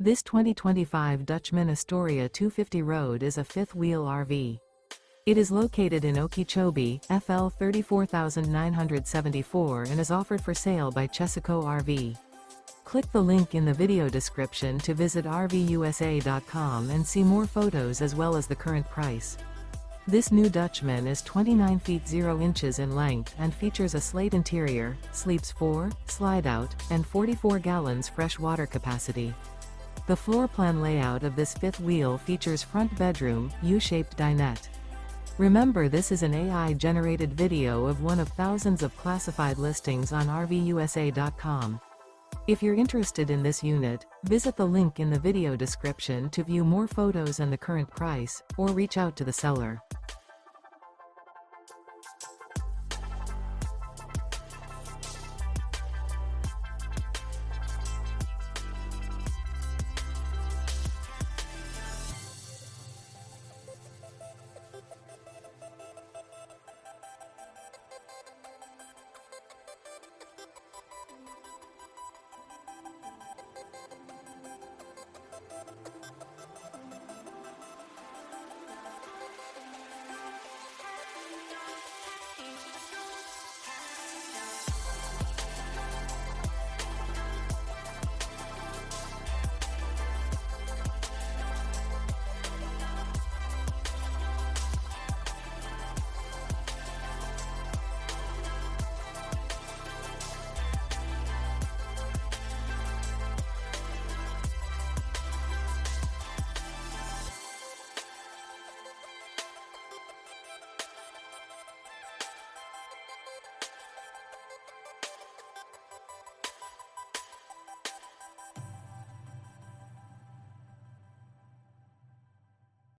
This 2025 Dutchmen Astoria 250 road is a fifth-wheel RV. It is located in Okeechobee, FL 34974 and is offered for sale by Chesaco RV. Click the link in the video description to visit RVUSA.com and see more photos as well as the current price. This new Dutchman is 29 feet 0 inches in length and features a slate interior, sleeps 4, slide-out, and 44 gallons fresh water capacity. The floor plan layout of this fifth wheel features front bedroom, U-shaped dinette. Remember, this is an AI-generated video of one of thousands of classified listings on RVUSA.com. If you're interested in this unit, visit the link in the video description to view more photos and the current price, or reach out to the seller.